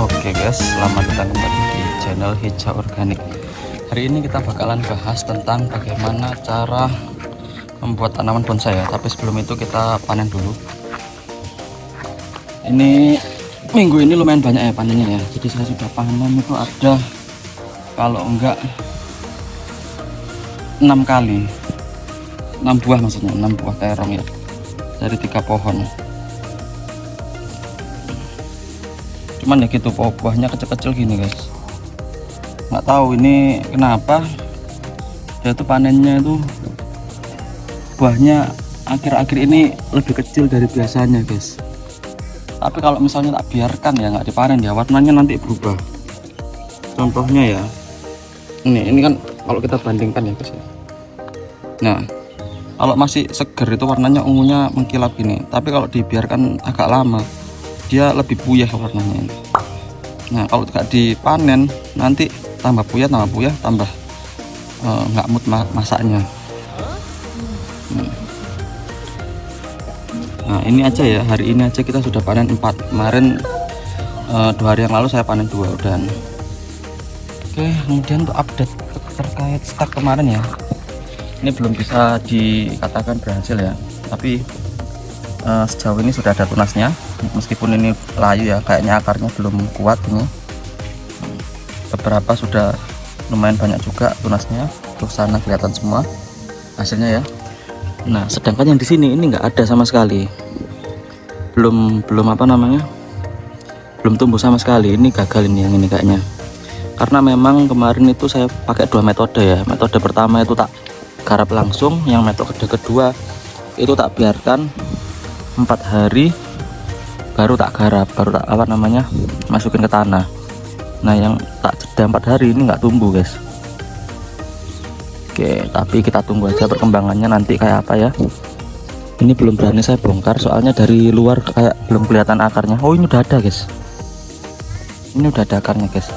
Oke guys, selamat datang kembali di channel Hijau Organik. Hari ini kita bakalan bahas tentang bagaimana cara membuat tanaman bonsai ya. Tapi sebelum itu kita panen dulu. Ini minggu ini lumayan banyak ya panennya ya. Jadi saya sudah panen itu ada kalau enggak 6 kali, 6 buah maksudnya, 6 buah terong ya dari 3 pohon. Cuman ya gitu, buahnya kecil-kecil gini guys. Nggak tahu ini kenapa dia tuh panennya itu buahnya akhir-akhir ini lebih kecil dari biasanya guys. Tapi kalau misalnya tak biarkan ya nggak dipanen ya, warnanya nanti berubah. Contohnya ya ini kan kalau kita bandingkan ya guys ya. Nah kalau masih seger itu warnanya ungunya mengkilap gini, tapi kalau dibiarkan agak lama dia lebih puyah warnanya ini. Nah kalau tidak dipanen nanti tambah puyah tambah nggak mood masaknya. Nah ini aja ya, hari ini aja kita sudah panen 4. Kemarin 2 hari yang lalu saya panen 2 dan oke. Kemudian untuk update terkait stok kemarin ya, ini belum bisa dikatakan berhasil ya, tapi sejauh ini sudah ada tunasnya. Meskipun ini layu ya, kayaknya akarnya belum kuat ini. Beberapa sudah lumayan banyak juga tunasnya, tuh sana kelihatan semua hasilnya ya. Nah sedangkan yang di sini ini nggak ada sama sekali, belum apa namanya, belum tumbuh sama sekali. Ini gagal ini yang ini kayaknya, karena memang kemarin itu saya pakai 2 metode ya. Metode pertama itu tak garap langsung, yang metode kedua itu tak biarkan 4 hari baru tak garap, baru tak apa namanya, masukin ke tanah. Nah yang tak jeda 4 hari ini nggak tumbuh guys. Oke, tapi kita tunggu aja perkembangannya nanti kayak apa ya. Ini belum berani saya bongkar soalnya dari luar kayak belum kelihatan akarnya. Oh ini udah ada guys, ini udah ada akarnya guys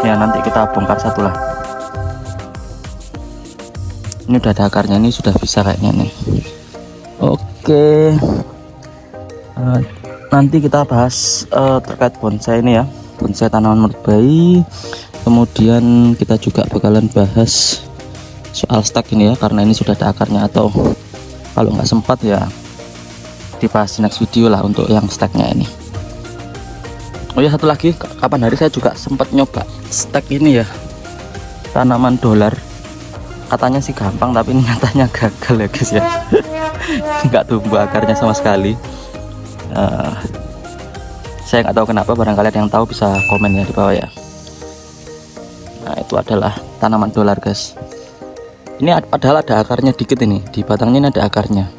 ya. Nanti kita bongkar satu lah. Ini udah ada akarnya, ini sudah bisa kayaknya nih. Oke, nanti kita bahas terkait bonsai ini ya, bonsai tanaman menurut bayi. Kemudian kita juga bakalan bahas soal stek ini ya, karena ini sudah ada akarnya. Atau kalau nggak sempat ya dibahas di next video lah untuk yang steknya ini. Oh ya satu lagi, kapan hari saya juga sempat nyoba stek ini ya, tanaman dolar. Katanya sih gampang, tapi nyatanya gagal ya guys ya. Nggak tumbuh akarnya sama sekali. Saya nggak tahu kenapa, barangkali ada yang tahu bisa komen ya di bawah ya. Nah itu adalah tanaman dolar guys. Ini padahal ada akarnya dikit, ini di batangnya ini ada akarnya.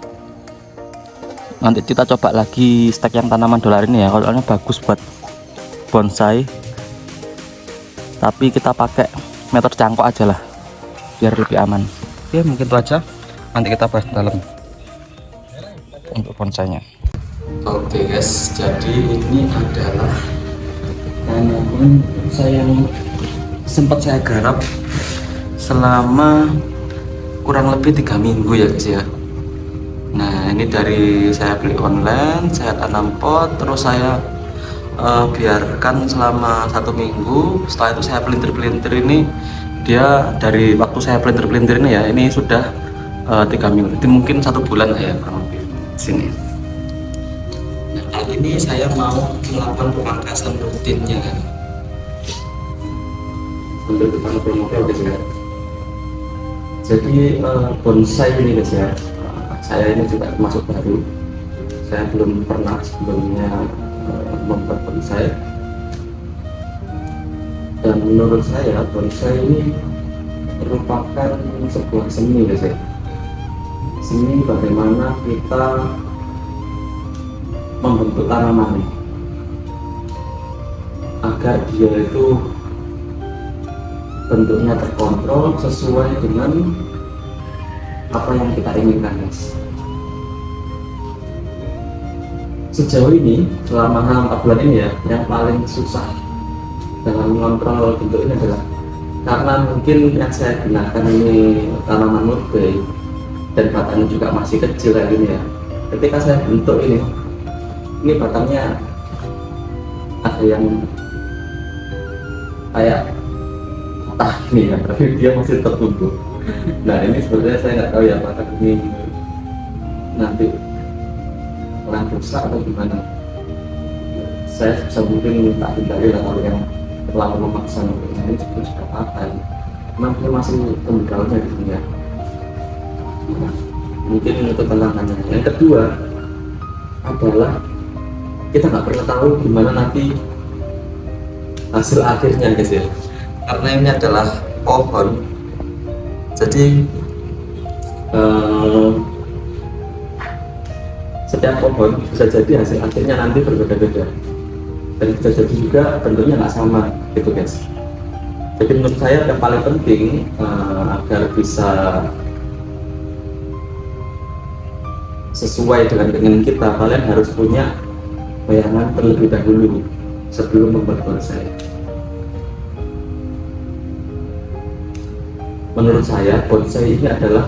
Nanti kita coba lagi stek yang tanaman dolar ini ya, kalau bagus buat bonsai. Tapi kita pakai metode cangkok aja lah biar lebih aman. Oke mungkin itu aja, nanti kita bahas dalam untuk bonsainya. Oke guys, jadi ini adalah tanaman saya yang sempat saya garap selama kurang lebih 3 minggu ya guys ya. Nah ini dari saya beli online, saya tanam pot, terus saya biarkan selama 1 minggu. Setelah itu saya pelintir ini, dia dari waktu saya pelintir ini ya, ini sudah 3 minggu, itu mungkin 1 bulan lah ya kurang lebih sini. Nah kali ini saya mau melakukan pemangkasan rutinnya kan, untuk depan promotor guys ya. Jadi bonsai ini guys ya, saya ini juga termasuk baru, saya belum pernah sebelumnya membuat bonsai. Dan menurut saya bonsai ini merupakan sebuah seni guys ya. Seni bagaimana kita membentuk tanaman agar dia itu bentuknya terkontrol sesuai dengan apa yang kita inginkan guys. Sejauh ini selama 4 bulan ini ya, yang paling susah dalam mengontrol bentuk ini adalah karena mungkin yang saya gunakan ini tanaman murbei dan batangnya juga masih kecil kayak gini ya. Ketika saya bentuk ini batangnya ada yang kayak patah nih ya, tapi dia masih tertumbuh. Nah ini sebenarnya saya nggak tahu ya apakah ini nanti orang rusak atau gimana. Saya bisa mungkin tak hindari lah kalau yang terlalu memaksa. Nah ini sudah patah, memang dia masih tumbuh daunnya di sini ya. Nah, mungkin itu tantangannya. Yang kedua adalah kita nggak pernah tahu gimana nanti hasil akhirnya guys ya, karena ini adalah pohon, jadi setiap pohon bisa jadi hasil akhirnya nanti berbeda-beda, dan bisa jadi juga bentuknya nggak sama gitu guys. Jadi menurut saya yang paling penting agar bisa sesuai dengan keinginan kita, kalian harus punya bayangan terlebih dahulu sebelum membuat bonsai. Menurut saya bonsai ini adalah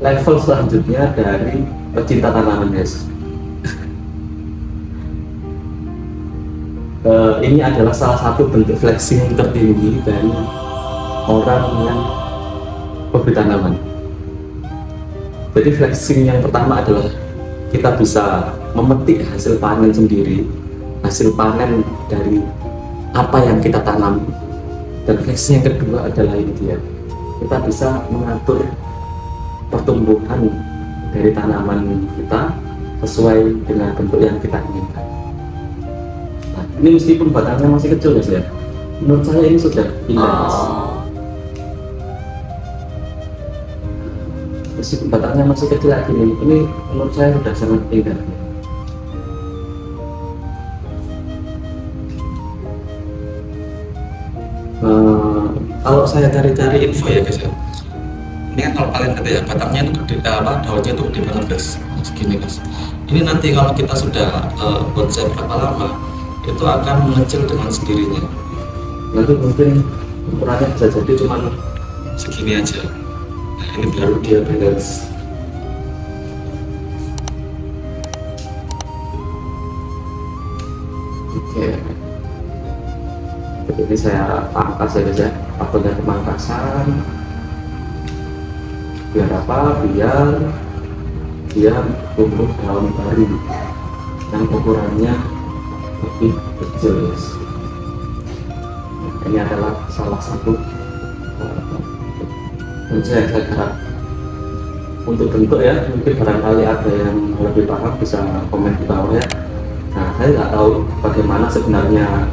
level selanjutnya dari pecinta tanaman guys. Ini adalah salah satu bentuk flexing tertinggi dari orang yang hobi tanaman. Jadi flexing yang pertama adalah kita bisa memetik hasil panen sendiri, hasil panen dari apa yang kita tanam. Dan flexing yang kedua adalah ini dia, kita bisa mengatur pertumbuhan dari tanaman kita sesuai dengan bentuk yang kita inginkan. Nah, ini meskipun batangnya masih kecil guys ya, menurut saya ini sudah indah guys. Meskipun batangnya masih kecil lagi nih, ini menurut saya sudah sangat indah. Kalau saya cari-cari info ya guys ya, ini kan kalau kalian lihat ya, batangnya itu gede, daunnya itu gede banget guys, segini guys. Ini nanti kalau kita sudah bonsai berapa lama, itu akan mengecil dengan sendirinya. Nanti mungkin ukurannya bisa jadi cuma segini aja. Nah ini baru dia balance. Oke. Jadi saya pangkas ya guys ya, pakai pemangkasan. Biar apa? Biar dia tumbuh daun baru yang ukurannya lebih kecil guys. Ini adalah salah satu bonsai yang saya garap. Untuk bentuk ya, mungkin barangkali ada yang lebih paham bisa komen di bawah ya. Nah saya nggak tahu bagaimana sebenarnya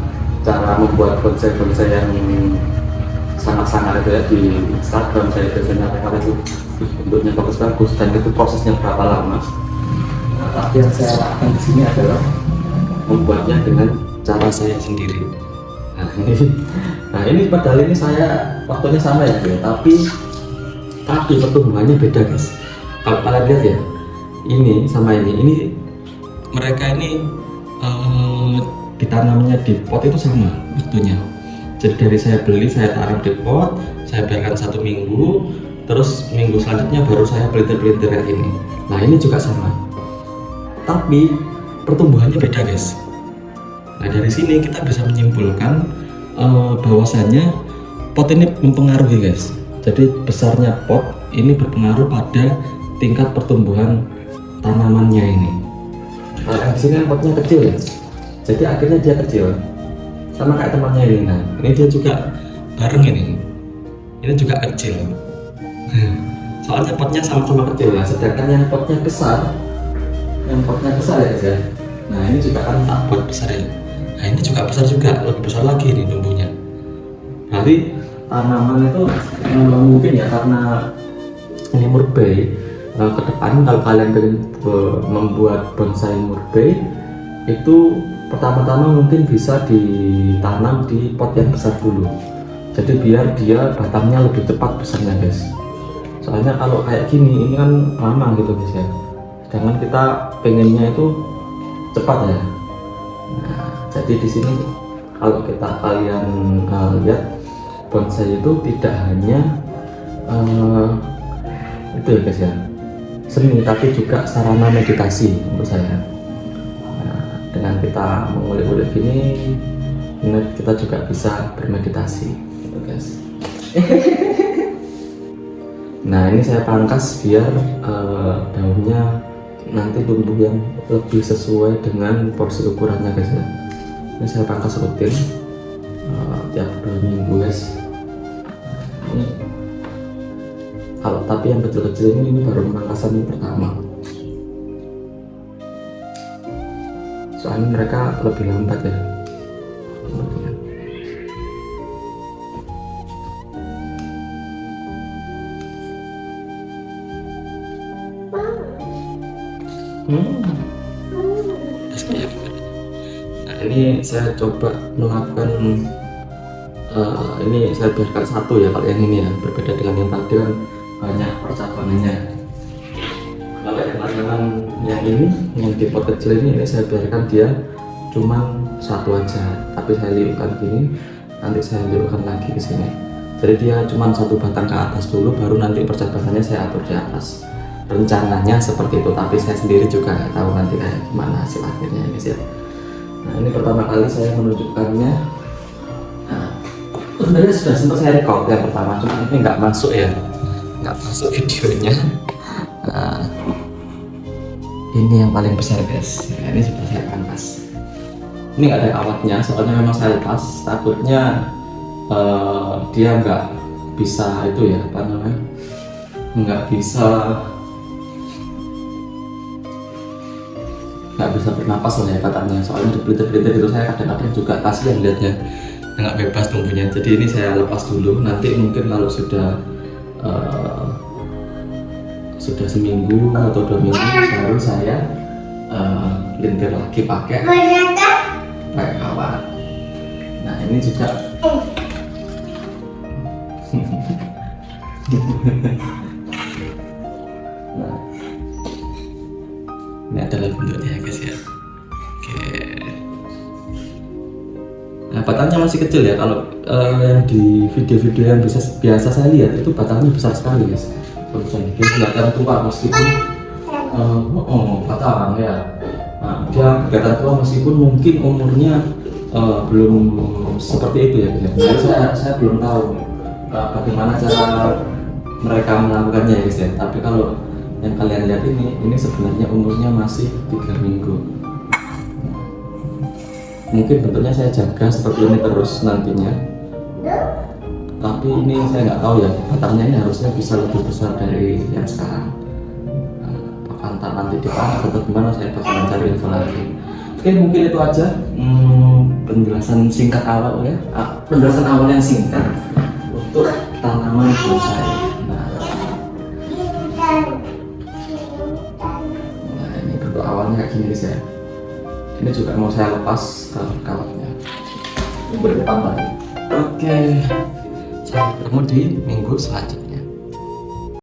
cara membuat bonsai-bonsai yang sangat-sangat itu ya di Instagram. Saya biasanya lihat itu bentuknya bagus-bagus dan itu prosesnya berapa lama. Nah, tapi yang saya lakukan di sini adalah membuatnya dengan cara saya sendiri. Nah ini padahal ini saya waktunya sama ya, tapi pertumbuhannya beda guys. Kalau kalian lihat ya, ini sama ini mereka ini ditanamnya di pot itu sama waktunya. Jadi dari saya beli, saya taruh di pot, saya biarkan 1 minggu, terus minggu selanjutnya baru saya pelintir-pelintir kayak ini. Nah ini juga sama, tapi pertumbuhannya beda guys. Nah dari sini kita bisa menyimpulkan bahwasannya pot ini mempengaruhi guys. Jadi besarnya pot ini berpengaruh pada tingkat pertumbuhan tanamannya ini. Nah di sini potnya kecil ya, jadi akhirnya dia kecil sama kayak temannya ini. Nah ini dia juga bareng ini juga kecil. Soalnya potnya sama-sama kecil ya, sedangkan yang potnya besar ya guys ya. Nah ini juga kan tak pot besar ya. Nah ini juga besar juga, lebih besar lagi nih tumbuhnya. Berarti tanaman itu mungkin ya karena ini murbei. Ke depan kalau kalian ingin membuat bonsai murbei itu pertama-tama mungkin bisa ditanam di pot yang besar dulu. Jadi biar dia batangnya lebih cepat besarnya guys. Soalnya kalau kayak gini ini kan lama gitu guys ya. Sedangkan kita pengennya itu cepat ya. Nah, jadi di sini kalau kalian lihat bonsai itu tidak hanya itu ya guys ya, seni, tapi juga sarana meditasi menurut saya. Nah, Dengan kita mengulik-ulik gini, ini kita juga bisa bermeditasi gitu guys. Nah ini saya pangkas biar daunnya nanti tumbuh yang lebih sesuai dengan porsi ukurannya guys ya. Ini saya pangkas rutin tiap 2 minggu guys. Ini kalau tapi yang kecil-kecil ini baru pangkasan yang pertama, soalnya mereka lebih lambat ya. Nah ini saya coba melakukan ini saya biarkan satu ya, kalau yang ini ya berbeda dengan yang tadi kan banyak percabangannya. Kalau yang teman-teman yang ini yang di pot kecil ini saya biarkan dia cuma satu aja, tapi saya liurkan gini, nanti saya liurkan lagi ke sini. Jadi dia cuma satu batang ke atas dulu, baru nanti percabangannya saya atur di atas. Rencananya seperti itu, tapi saya sendiri juga nggak tahu nanti kayak gimana hasil akhirnya guys ya. Nah ini pertama kali saya menunjukkannya. Nah, sebenarnya sudah sempat saya record yang pertama, cuma ini nggak masuk ya, nggak masuk videonya. Nah, ini yang paling besar guys. Nah, ini sudah saya pangkas. Ini nggak ada kawatnya, soalnya memang saya lepas, takutnya dia nggak bisa itu ya, apa namanya, nggak bisa bernapas lah ya katanya, soalnya di pelintir-pelintir itu saya kadang-kadang juga kasihan lihatnya nggak bebas tumbuhnya. Jadi ini saya lepas dulu, nanti mungkin kalau sudah seminggu atau 2 minggu baru saya lintir lagi pakai kawat. Nah ini juga nah ini adalah bentuknya ya guys ya. Oke, nah batangnya masih kecil ya, kalau yang di video-video yang biasa saya lihat itu batangnya besar sekali guys. Dia kelihatan tua meskipun batang ya. Nah, dia kelihatan tua meskipun mungkin umurnya belum seperti itu ya guys. Jadi saya belum tahu bagaimana cara mereka melakukannya ya guys ya. Tapi kalau yang kalian lihat ini sebenarnya umurnya masih 3 minggu. Mungkin bentuknya saya jaga seperti ini terus nantinya, tapi ini saya nggak tahu ya, batangnya ini harusnya bisa lebih besar dari yang sekarang. Apakah ntar nanti dipanas atau gimana, saya bakalan cari info lagi. Oke, mungkin itu aja penjelasan singkat awal ya, penjelasan awal yang singkat untuk tanaman bonsai. Nah ini bentuk awalnya kayak gini guys ya. Ini juga mau saya lepas ke kawatnya berdepan lagi. Oke, sampai ketemu di minggu selanjutnya.